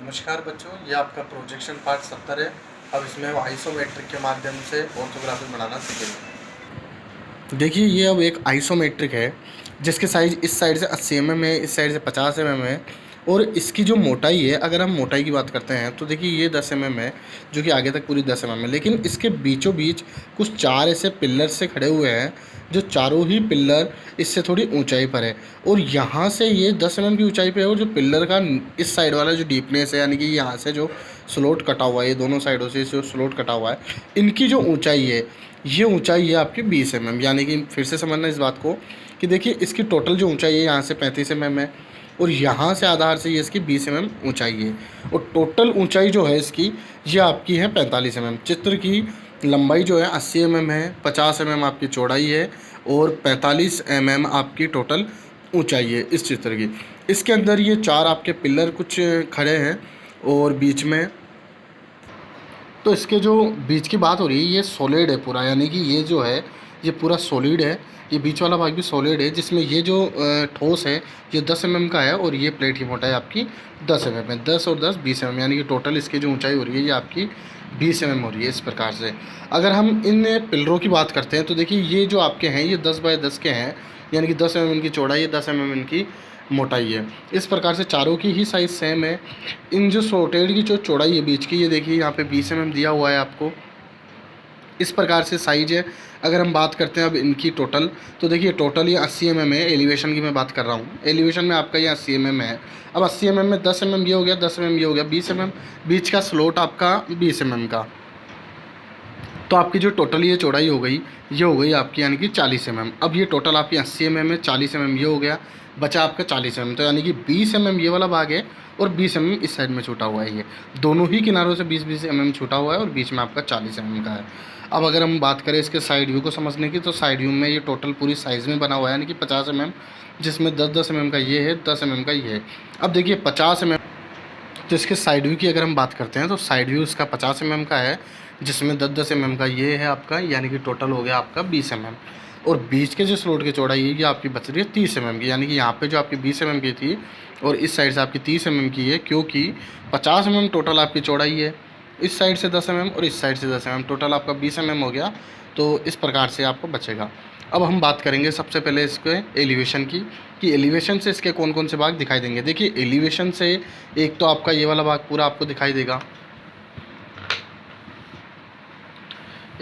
नमस्कार बच्चों, ये आपका प्रोजेक्शन पार्ट 70 है। अब इसमें हम आइसोमेट्रिक के माध्यम से ऑर्थोग्राफी बनाना सीखेंगे। देखिए, ये अब एक आइसोमेट्रिक है जिसके साइज इस साइड से 80 mm है, इस साइड से 50 mm है। और इसकी जो मोटाई है, अगर हम मोटाई की बात करते हैं तो देखिए ये 10 mm है, जो कि आगे तक पूरी 10 mm है। लेकिन इसके बीचों बीच कुछ 4 ऐसे पिलर से खड़े हुए हैं, जो चारों ही पिलर इससे थोड़ी ऊंचाई पर है। और यहाँ से ये 10 mm की ऊंचाई पे है, और जो पिलर का इस साइड वाला जो डीपनेस है, यानी कि यहाँ से जो स्लोट कटा हुआ है, ये दोनों साइडों से जो स्लोट कटा हुआ है, इनकी जो ऊंचाई है, ये ऊंचाई है आपकी 20 mm। यानी कि फिर से समझना इस बात को कि देखिए इसकी टोटल जो ऊंचाई है यहाँ से 35 mm है, और यहाँ से आधार से ये इसकी 20 mm ऊंचाई है। और टोटल ऊंचाई जो है इसकी, ये आपकी है 45 mm। चित्र की लंबाई जो है 80 mm है, 50 mm आपकी चौड़ाई है, और 45 mm आपकी टोटल ऊंचाई है इस चित्र की। इसके अंदर ये 4 आपके पिलर कुछ खड़े हैं, और बीच में तो इसके जो बीच की बात हो रही है, ये सॉलिड है पूरा, यानी कि ये जो है ये पूरा सॉलिड है। ये बीच वाला भाग भी सॉलिड है, जिसमें ये जो ठोस है ये 10 mm का है, और ये प्लेट की मोटाई आपकी 10 mm है। 10 और 10 20 mm, यानी कि टोटल इसकी जो ऊंचाई हो रही है ये आपकी 20 mm हो रही है। इस प्रकार से अगर हम इन पिलरों की बात करते हैं तो देखिए ये जो आपके हैं ये 10 बाय 10 के हैं, यानी कि 10 mm इनकी चौड़ाई है, 10 mm इनकी मोटाई है। इस प्रकार से चारों की ही साइज़ सेम है। इन जो सॉर्टेड की जो चौड़ाई है बीच की, ये देखिए यहाँ पे 20 mm दिया हुआ है आपको। इस प्रकार से साइज है। अगर हम बात करते हैं अब इनकी टोटल, तो देखिए टोटल ये 80 mm है। एलिवेशन की मैं बात कर रहा हूँ, एलिवेशन में आपका ये 80 mm है। अब 80 mm में 10 mm ये हो गया, 10 mm ये हो गया, 20 mm बीच का स्लोट आपका 20 mm का। तो आपकी जो टोटल ये चौड़ाई हो गई, ये हो गई आपकी यानी कि 40 mm। अब ये टोटल आपकी 80 mm है, 40 mm ये हो गया, बचा आपका 40 mm। तो यानी कि 20 mm ये वाला भाग है, और 20 mm इस साइड में छूटा हुआ है। ये दोनों ही किनारों से 20-20 mm छूटा हुआ है, और बीच में आपका 40 mm का है। अब अगर हम बात करें इसके साइड व्यू को समझने की, तो साइड व्यू में ये टोटल पूरी साइज़ में बना हुआ है, यानी कि 50 mm, जिसमें 10-10 mm का ये है, 10 mm का ये है। अब देखिए 50 mm, तो इसके साइड व्यू की अगर हम बात करते हैं तो साइड व्यू इसका 50 mm का है, जिसमें 10-10 mm का ये है आपका, यानी कि टोटल हो गया आपका 20 mm। और बीच के जो स्लोट की चौड़ाई है ये आपकी बच रही है 30 mm की, यानी कि यहाँ पे जो आपकी 20 mm की थी और इस साइड से आपकी 30 mm की है, क्योंकि 50 mm टोटल आपकी चौड़ाई है। इस साइड से 10 mm और इस साइड से 10 mm, टोटल आपका 20 mm हो गया। तो इस प्रकार से आपको बचेगा। अब हम बात करेंगे सबसे पहले इसके एलिवेशन की, कि एलिवेशन से इसके कौन कौन से भाग दिखाई देंगे। देखिए एलिवेशन से एक तो आपका ये वाला भाग पूरा आपको दिखाई देगा,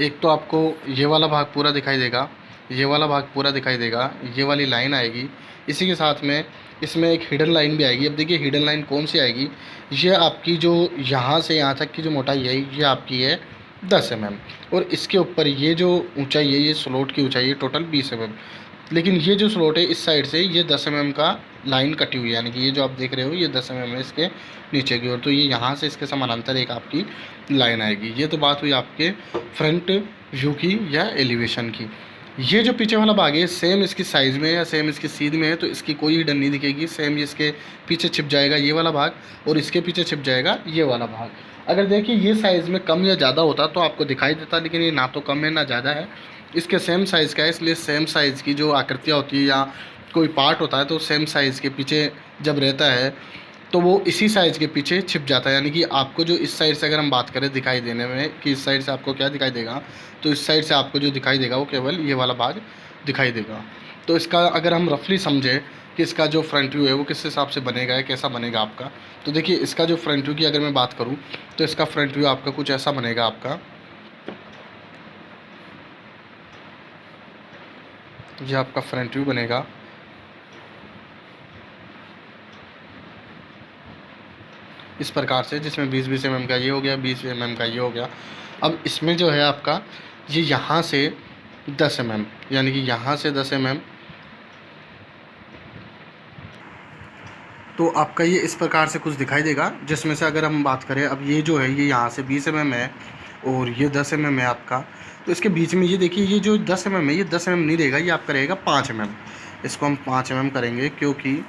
एक तो आपको ये वाला भाग पूरा दिखाई देगा, ये वाला भाग पूरा दिखाई देगा, ये वाली लाइन आएगी। इसी के साथ में इसमें एक हिडन लाइन भी आएगी। अब देखिए हिडन लाइन कौन सी आएगी, ये आपकी जो यहाँ से यहाँ तक की जो मोटाई है ये आपकी है 10 mm, और इसके ऊपर ये जो ऊंचाई है, ये स्लोट की ऊंचाई है टोटल 20 mm। लेकिन ये जो स्लोट है इस साइड से ये 10 mm का लाइन कटी हुई है, यानी कि ये जो आप देख रहे हो ये 10 mm है इसके नीचे की ओर। तो ये यहाँ से इसके समानांतर एक आपकी लाइन आएगी। ये तो बात हुई आपके फ्रंट व्यू की या एलिवेशन की। ये जो पीछे वाला भाग है सेम इसकी साइज़ में या सेम इसकी सीध में है, तो इसकी कोई हिडन नहीं दिखेगी। सेम ये इसके पीछे छिप जाएगा ये वाला भाग, और इसके पीछे छिप जाएगा ये वाला भाग। अगर देखिए ये साइज़ में कम या ज़्यादा होता तो आपको दिखाई देता, लेकिन ये ना तो कम है ना ज़्यादा है, इसके सेम साइज़ का है। इसलिए सेम साइज़ की जो आकृतियाँ होती है या कोई पार्ट होता है, तो सेम साइज़ के पीछे जब रहता है तो वो इसी साइज़ के पीछे छिप जाता है। यानी कि आपको जो इस साइड से अगर हम बात करें दिखाई देने में, कि इस साइड से आपको क्या दिखाई देगा, तो इस साइड से आपको जो दिखाई देगा वो केवल ये वाला भाग दिखाई देगा। तो इसका अगर हम रफली समझें कि इसका जो फ्रंट व्यू है वो किस हिसाब से बनेगा, है कैसा बनेगा आपका, तो देखिए इसका जो फ्रंट व्यू की अगर मैं बात करूँ तो इसका फ्रंट व्यू आपका कुछ ऐसा बनेगा आपका। ये आपका फ्रंट व्यू बनेगा। इस प्रकार से, जिसमें 20-20 mm का ये हो गया, 20 mm का ये हो गया। अब इसमें जो है आपका ये यहाँ से 10 mm, यानी कि यहाँ से 10 mm, तो आपका ये इस प्रकार से कुछ दिखाई देगा। जिसमें से अगर हम बात करें, अब ये जो है ये यहाँ से 20 mm है और ये 10 mm है आपका, तो इसके बीच में ये देखिए ये जो 10 mm है ये 10 mm नहीं रहेगा, ये आपका रहेगा 5 mm। इसको हम 5 mm करेंगे, क्योंकि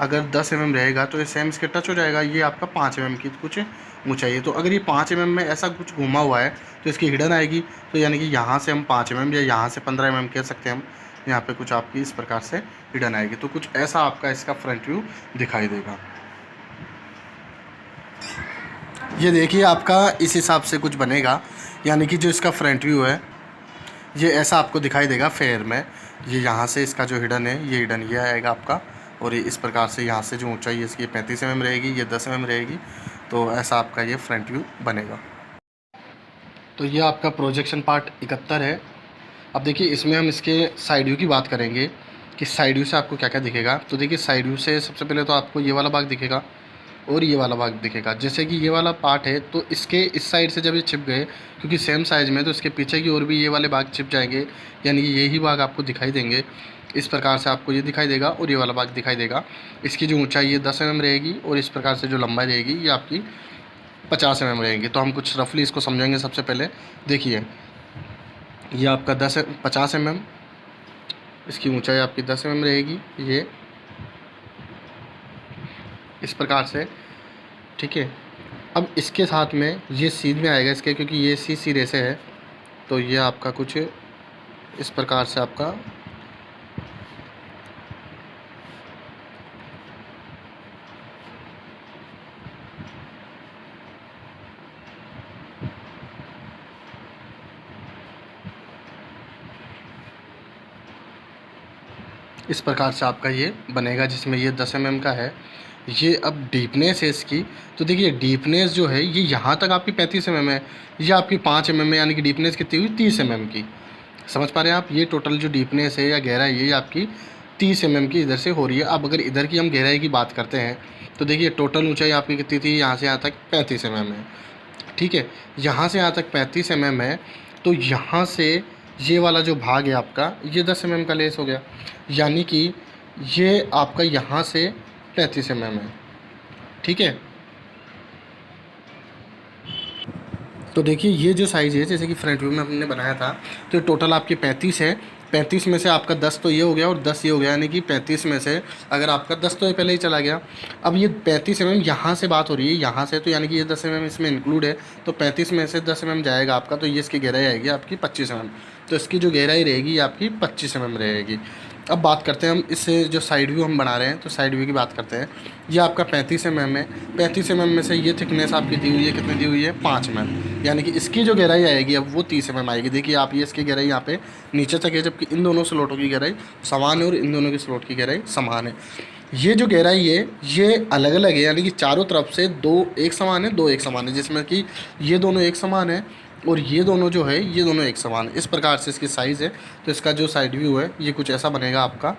अगर 10 mm रहेगा तो ये सेम इसके टच हो जाएगा। ये आपका 5 mm की कुछ ऊंचाई है, तो अगर ये 5 mm में ऐसा कुछ घूमा हुआ है तो इसकी हिडन आएगी। तो यानी कि यहाँ से हम 5 mm या यहाँ से 15 mm कह सकते हैं हम, यहाँ पे कुछ आपकी इस प्रकार से हिडन आएगी। तो कुछ ऐसा आपका इसका फ्रंट व्यू दिखाई देगा। ये देखिए आपका इस हिसाब से कुछ बनेगा, यानी कि जो इसका फ्रंट व्यू है ये ऐसा आपको दिखाई देगा फेयर में। ये यहाँ से इसका जो हिडन है ये हिडन ये आएगा आपका, और ये इस प्रकार से यहाँ से जो ऊंचाई है इसकी 35 mm रहेगी, ये 10 mm रहेगी। तो ऐसा आपका ये फ्रंट व्यू बनेगा। तो ये आपका प्रोजेक्शन पार्ट 71 है। अब देखिए इसमें हम इसके साइड व्यू की बात करेंगे कि साइड व्यू से आपको क्या क्या दिखेगा। तो देखिए साइड व्यू से सबसे पहले तो आपको ये वाला भाग दिखेगा और ये वाला भाग दिखेगा। जैसे कि ये वाला पार्ट है तो इसके इस साइड से जब ये छिप गए, क्योंकि सेम साइज़ में, तो इसके पीछे की ओर भी ये वाले भाग छिप जाएंगे, यानी कि यही भाग आपको दिखाई देंगे। इस प्रकार से आपको ये दिखाई देगा और ये वाला भाग दिखाई देगा। इसकी जो ऊंचाई है 10 mm रहेगी और इस प्रकार से जो लंबाई रहेगी ये आपकी 50 mm रहेगी। तो हम कुछ रफली इसको समझेंगे। सबसे पहले देखिए ये आपका 50 mm, इसकी ऊंचाई आपकी 10 mm रहेगी, ये इस प्रकार से, ठीक है। अब इसके साथ में ये सीध में आएगा इसके, क्योंकि ये सी सिरे से है, तो ये आपका कुछ इस प्रकार से आपका इस प्रकार से आपका ये बनेगा, जिसमें ये 10 mm का है। ये अब डीपनेस है इसकी, तो देखिए डीपनेस जो है ये यहाँ तक आपकी 35 mm है, ये आपकी 5 mm है, यानी कि डीपनेस कितनी हुई 30 mm की। समझ पा रहे हैं आप? ये टोटल जो डीपनेस है या गहराई है ये आपकी 30 mm की इधर से हो रही है। अब अगर इधर की हम गहराई की बात करते हैं तो देखिए टोटल ऊंचाई आपकी कितनी थी, यहाँ से यहाँ तक 35 mm है, ठीक है। यहाँ से यहाँ तक 35 mm है, तो यहाँ से ये वाला जो भाग है आपका ये 10 mm का लेस हो गया, यानी कि ये आपका यहाँ से 35 mm है, ठीक है। तो देखिए ये जो साइज़ है जैसे कि फ्रंट व्यू में हमने बनाया था, तो टोटल आपकी 35 है। 35 में से आपका 10 तो ये हो गया और 10 ये हो गया, यानी कि 35 में से अगर आपका 10 तो ये पहले ही चला गया। अब ये 35 mm यहाँ से बात हो रही है, यहाँ से, तो यानी कि ये 10 mm इसमें इंक्लूड है, तो 35 में से 10 mm जाएगा आपका, तो ये इसकी गहराई आएगी आपकी 25 mm। तो इसकी जो गहराई रहेगी ये आपकी 25 mm रहेगी। अब बात करते हैं हम इससे जो साइड व्यू हम बना रहे हैं, तो साइड व्यू की बात करते हैं। ये आपका 35 mm है। 35 mm में से ये थिकनेस आपकी दी हुई है, कितनी दी हुई है 5 mm, यानी कि इसकी जो गहराई आएगी अब वो 30 mm आएगी। देखिए आप ये इसकी गहराई यहाँ पे नीचे तक है, जबकि इन दोनों स्लॉटों की गहराई समान है और इन दोनों की स्लॉट की गहराई समान है। ये जो गहराई है ये अलग अलग है, यानी कि चारों तरफ से दो एक समान है, दो एक समान है, जिसमें कि ये दोनों एक समान है और ये दोनों जो है ये दोनों एक समान है। इस प्रकार से इसकी साइज़ है। तो इसका जो साइड व्यू है ये कुछ ऐसा बनेगा आपका।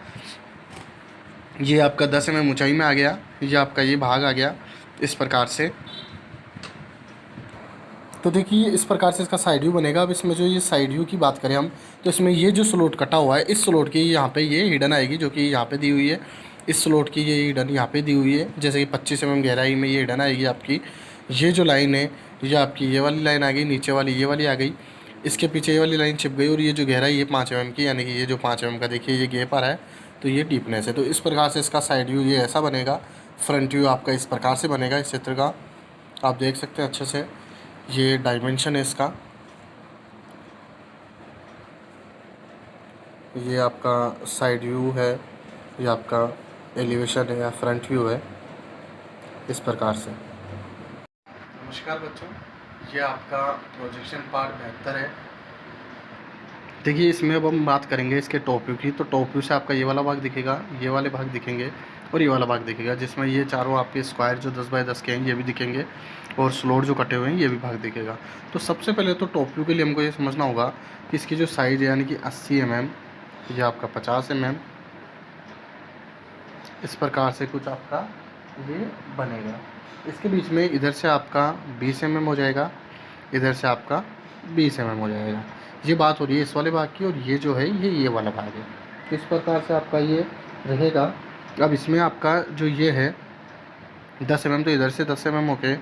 ये आपका 10 mm ऊंचाई में आ गया, ये आपका ये भाग आ गया इस प्रकार से। तो देखिए इस प्रकार से इसका साइड व्यू बनेगा। अब इसमें जो ये साइड व्यू की बात करें हम, तो इसमें ये जो स्लॉट कटा हुआ है, इस स्लॉट की यहाँ पे ये हिडन आएगी, जो कि यहाँ पे दी हुई है। इस स्लॉट की ये हिडन यहाँ पे दी हुई है, जैसे कि 25 mm गहराई में ये हिडन आएगी आपकी। ये जो लाइन है ये आपकी ये वाली लाइन आ गई, नीचे वाली ये वाली आ गई, इसके पीछे ये वाली लाइन छिप गई, और ये जो गहराई है 5 mm की, यानी कि ये जो 5 mm का देखिए ये गैप आ रहा है, तो ये डीपनेस है। तो इस प्रकार से इसका साइड व्यू ये ऐसा बनेगा। फ्रंट व्यू आपका इस प्रकार से बनेगा। इस चित्र का आप देख सकते हैं अच्छे से, ये डायमेंशन है इसका। ये आपका साइड व्यू है, ये आपका एलिवेशन है या फ्रंट व्यू है, इस प्रकार से। नमस्कार बच्चों, ये आपका प्रोजेक्शन पार्ट 72 है। देखिए इसमें अब हम बात करेंगे इसके टॉप व्यू की। तो टॉप व्यू से आपका ये वाला भाग दिखेगा, ये वाले भाग दिखेंगे और ये वाला भाग दिखेगा, जिसमें ये चारों आपके स्क्वायर जो 10 बाय 10 के हैं ये भी दिखेंगे, और स्लॉट जो कटे हुए हैं ये भी भाग दिखेगा। तो सबसे पहले तो टॉप व्यू के लिए हमको ये समझना होगा कि इसकी जो साइज़ है, यानी कि 80 mm, ये आपका 50 mm, इस प्रकार से कुछ आपका ये बनेगा। इसके बीच में इधर से आपका 20 mm हो जाएगा, इधर से आपका 20 mm हो जाएगा। ये बात हो रही है इस वाले भाग की, और ये जो है ये वाला भाग है। तो इस प्रकार से आपका ये रहेगा। अब इसमें आपका जो ये है 10 mm, तो इधर से 10 mm हो गए,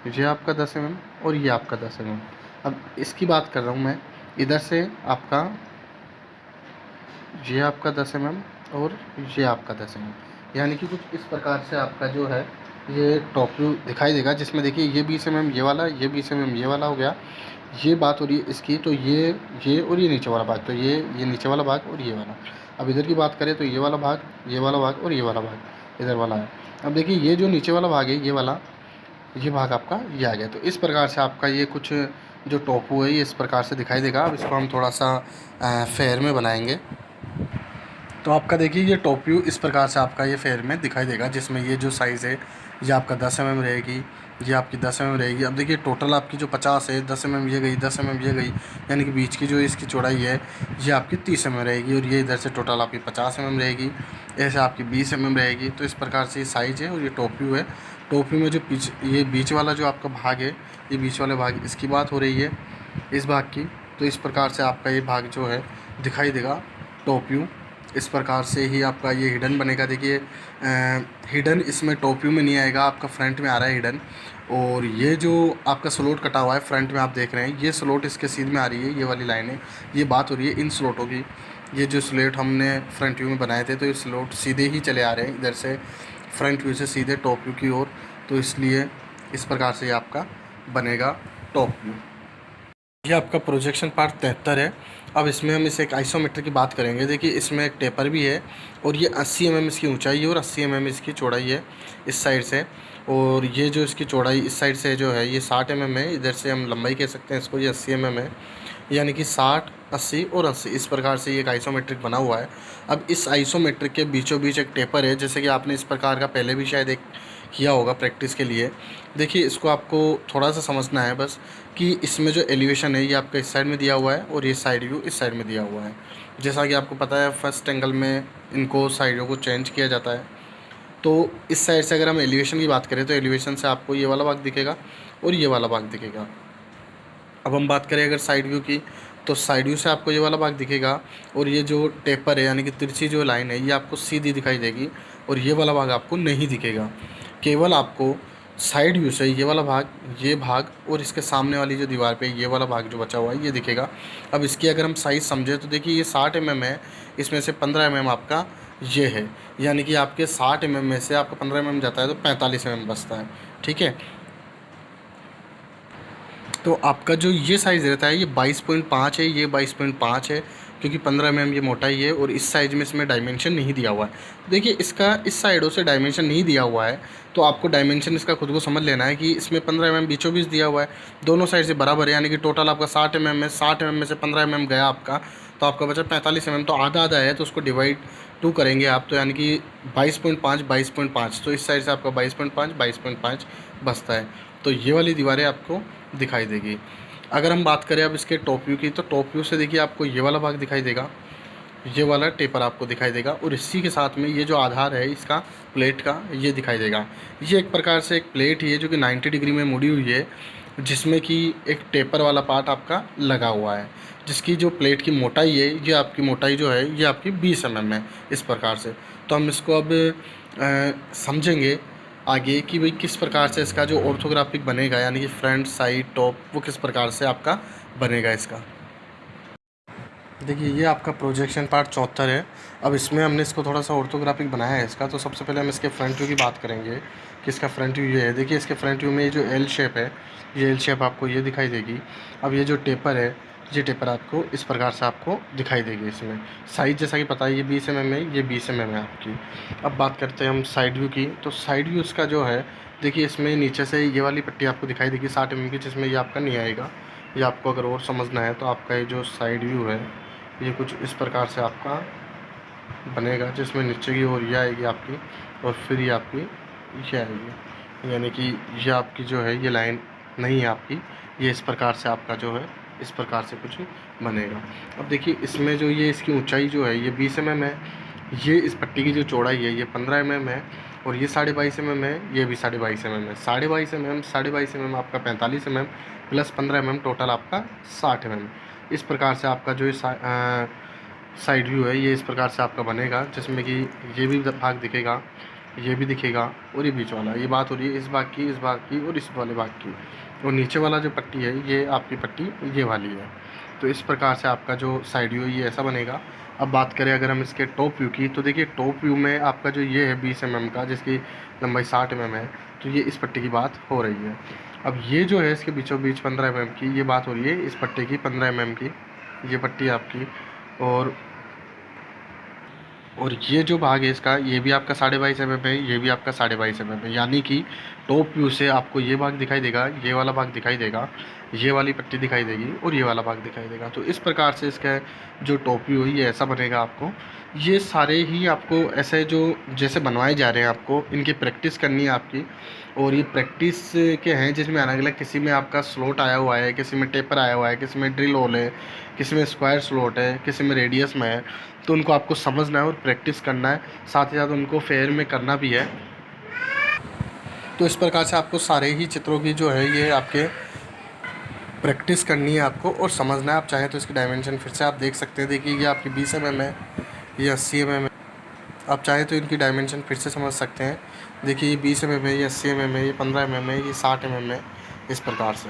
ये आपका 10 mm और ये आपका 10 mm। अब इसकी बात कर रहा हूँ मैं, इधर से आपका ये आपका 10 mm और ये आपका 10 mm, यानी कि कुछ इस प्रकार से आपका जो है ये टॉप व्यू दिखाई देगा, जिसमें देखिए ये 20 mm ये वाला, ये 20 mm ये वाला हो गया। ये बात हो रही है इसकी, तो ये और ये नीचे वाला भाग, तो ये नीचे वाला भाग और ये वाला। अब इधर की बात करें तो ये वाला भाग, ये वाला भाग और ये वाला भाग इधर वाला है। अब देखिए ये जो नीचे वाला भाग है ये वाला, ये भाग आपका ये आ गया। तो इस प्रकार से आपका ये कुछ जो टॉप व्यू है ये इस प्रकार से दिखाई देगा। अब इसको हम थोड़ा सा फेयर में बनाएंगे। तो आपका देखिए ये टॉप व्यू इस प्रकार से आपका ये फेयर में दिखाई देगा, जिसमें ये जो साइज़ है ये आपका 10 mm रहेगी, ये आपकी 10 mm रहेगी। अब देखिए टोटल आपकी जो 50 है, 10 mm ये गई, 10 mm ये गई, यानी कि बीच की जो इसकी चौड़ाई है ये आपकी 30 mm रहेगी, और ये इधर से टोटल आपकी 50 mm रहेगी, ऐसे आपकी 20 mm रहेगी। तो इस प्रकार से ये साइज़ है और ये टॉप व्यू है। टॉप व्यू में जो ये बीच वाला जो आपका भाग है, ये बीच वाले भाग, इसकी बात हो रही है इस भाग की। तो इस प्रकार से आपका ये भाग जो है दिखाई देगा टॉप व्यू। इस प्रकार से ही आपका ये हिडन बनेगा। देखिए हिडन इसमें टॉप व्यू में नहीं आएगा, आपका फ्रंट में आ रहा है हिडन। और ये जो आपका स्लॉट कटा हुआ है फ्रंट में आप देख रहे हैं, ये स्लॉट इसके सीध में आ रही है, ये वाली लाइन है। ये बात हो रही है इन स्लॉटों की। ये जो स्लॉट हमने फ्रंट व्यू में बनाए थे, तो ये स्लॉट सीधे ही चले आ रहे हैं इधर से, फ्रंट व्यू से सीधे टॉप व्यू की ओर। तो इसलिए इस प्रकार से ये आपका बनेगा टॉप व्यू। ये आपका प्रोजेक्शन पार्ट 73 है। अब इसमें हम इसे एक आइसोमेट्रिक की बात करेंगे। देखिए इसमें एक टेपर भी है, और ये 80 mm इसकी ऊंचाई है और 80 mm इसकी चौड़ाई है इस साइड से। और ये जो इसकी चौड़ाई इस साइड से जो है ये 60 mm है, इधर से हम लंबाई कह सकते हैं इसको, ये 80 mm है। यानी कि 60, 80 और 80 इस प्रकार से ये एक आइसोमेट्रिक बना हुआ है। अब इस आइसोमेट्रिक के बीचों बीच एक टेपर है, जैसे कि आपने इस प्रकार का पहले भी शायद एक किया होगा प्रैक्टिस के लिए। देखिए इसको आपको थोड़ा सा समझना है बस, कि इसमें जो एलिवेशन है ये आपका इस साइड में दिया हुआ है और ये साइड व्यू इस साइड में दिया हुआ है। जैसा कि आपको पता है फर्स्ट एंगल में इनको साइडों को चेंज किया जाता है। तो इस साइड से अगर हम एलिवेशन की बात करें तो एलिवेशन से आपको ये वाला भाग दिखेगा और ये वाला भाग दिखेगा। अब हम बात करें अगर साइड व्यू की, तो साइड व्यू से आपको ये वाला भाग दिखेगा, और ये जो टेपर है यानी कि तिरछी जो लाइन है ये आपको सीधी दिखाई देगी, और ये वाला भाग आपको नहीं दिखेगा। केवल आपको साइड व्यू से ये वाला भाग, ये भाग, और इसके सामने वाली जो दीवार पे ये वाला भाग जो बचा हुआ है ये दिखेगा। अब इसकी अगर हम साइज़ समझे तो देखिए ये 60 mm है, इसमें से 15 mm आपका ये है, यानी कि आपके 60 mm में से आपका 15 mm जाता है तो 45 mm बचता है। ठीक है, तो आपका जो ये साइज़ रहता है ये 22.5 है, ये 22.5 है, क्योंकि 15 mm ये मोटाई है, और इस साइज़ में इसमें डायमेंशन नहीं दिया हुआ है। देखिए इसका इस साइडों से डायमेंशन नहीं दिया हुआ है, तो आपको डायमेंशन इसका खुद को समझ लेना है कि इसमें 15 mm बीचों बीच दिया हुआ है, दोनों साइड से बराबर है, यानी कि टोटल आपका 60 mm है। 60 mm में से 15 mm गया आपका, तो आपका बचा 45 mm, तो आधा आधा है, तो उसको डिवाइड 2 करेंगे आप, तो यानी कि 22.5 22.5, तो इस साइड से आपका 22.5 22.5 बचता है। तो ये वाली दीवारें आपको दिखाई देगी। अगर हम बात करें अब इसके टॉप व्यू की, तो टॉप व्यू से देखिए आपको ये वाला भाग दिखाई देगा, ये वाला टेपर आपको दिखाई देगा, और इसी के साथ में ये जो आधार है इसका प्लेट का ये दिखाई देगा। ये एक प्रकार से एक प्लेट ही है जो कि 90 डिग्री में मुड़ी हुई है, जिसमें कि एक टेपर वाला पार्ट आपका लगा हुआ है, जिसकी जो प्लेट की मोटाई है ये आपकी मोटाई जो है ये आपकी 20 mm है इस प्रकार से। तो हम इसको अब समझेंगे आगे कि भाई किस प्रकार से इसका जो ऑर्थोग्राफिक बनेगा, यानी कि फ्रंट साइड टॉप, वो किस प्रकार से आपका बनेगा इसका। देखिए ये आपका प्रोजेक्शन पार्ट 74 है। अब इसमें हमने इसको थोड़ा सा ऑर्थोग्राफिक बनाया है इसका। तो सबसे पहले हम इसके फ्रंट व्यू की बात करेंगे कि इसका फ्रंट व्यू ये है। देखिए इसके फ्रंट व्यू में ये जो एल शेप है, ये एल शेप आपको ये दिखाई देगी। अब ये जो टेपर है, ये टेपर आपको इस प्रकार से आपको दिखाई देगी। इसमें साइज़ जैसा कि पता है ये 20 mm है, ये 20 mm है आपकी। अब बात करते हैं हम साइड व्यू की, तो साइड व्यू इसका जो है, देखिए इसमें नीचे से ये वाली पट्टी आपको दिखाई देगी 60 mm की, जिसमें ये आपका नहीं आएगा। ये आपको अगर और समझना है तो आपका ये जो साइड व्यू है ये कुछ इस प्रकार से आपका बनेगा, जिसमें नीचे की ओर ये आएगी आपकी, और फिर ये आपकी ये आएगी, यानी कि ये आपकी जो है ये लाइन नहीं है आपकी, ये इस प्रकार से आपका जो है इस प्रकार से कुछ बनेगा। अब देखिए इसमें जो ये इसकी ऊंचाई जो है ये 20 mm है, ये इस पट्टी की जो चौड़ाई है ये 15 mm है, और ये 22.5 mm है, ये भी 22.5 mm है। 22.5 mm आपका 45 mm प्लस 15 mm टोटल आपका 60 mm। इस प्रकार से आपका जो साइड व्यू है ये इस प्रकार से आपका बनेगा, जिसमें कि ये भी भाग दिखेगा, ये भी दिखेगा, और ये बीच वाला। ये बात हो रही है इस भाग की, इस भाग की और इस वाले भाग की, और नीचे वाला जो पट्टी है ये आपकी पट्टी ये वाली है। तो इस प्रकार से आपका जो साइड व्यू ये ऐसा बनेगा। अब बात करें अगर हम इसके टॉप व्यू की, तो देखिए टॉप व्यू में आपका जो ये है 20 mm का, जिसकी लंबाई 60 mm है, तो ये इस पट्टी की बात हो रही है। अब ये जो है इसके बीचों बीच 15 mm की ये बात हो रही है, इस पट्टी की 15 mm की ये पट्टी आपकी, और और ये जो भाग है इसका, ये भी आपका 22.5 mm है, ये भी आपका 22.5 mm है। यानी कि टॉप व्यू से आपको ये भाग दिखाई देगा, ये वाला भाग दिखाई देगा, ये वाली पट्टी दिखाई देगी और ये वाला भाग दिखाई देगा। तो इस प्रकार से इसका जो टॉप व्यू है ये ऐसा बनेगा आपको। ये सारे ही आपको ऐसे जो जैसे बनवाए जा रहे हैं, आपको इनकी प्रैक्टिस करनी है आपकी। और ये प्रैक्टिस के हैं जिसमें अलग अलग, किसी में आपका स्लॉट आया हुआ है, किसी में टेपर आया हुआ है, किसी में ड्रिल होल है, किसी में स्क्वायर स्लॉट है, किसी में रेडियस में है। तो उनको आपको समझना है और प्रैक्टिस करना है, साथ ही साथ उनको फेयर में करना भी है। तो इस प्रकार से आपको सारे ही चित्रों की जो है ये आपके प्रैक्टिस करनी है आपको और समझना है। आप चाहें तो इसकी डायमेंशन फिर से आप देख सकते हैं। देखिए ये आपकी 20 mm है, ये 80 mm है। आप चाहें तो इनकी डायमेंशन फिर से समझ सकते हैं। देखिए ये 20 mm है, ये 80 mm है, ये 15 mm है, ये 60 mm है, इस प्रकार से।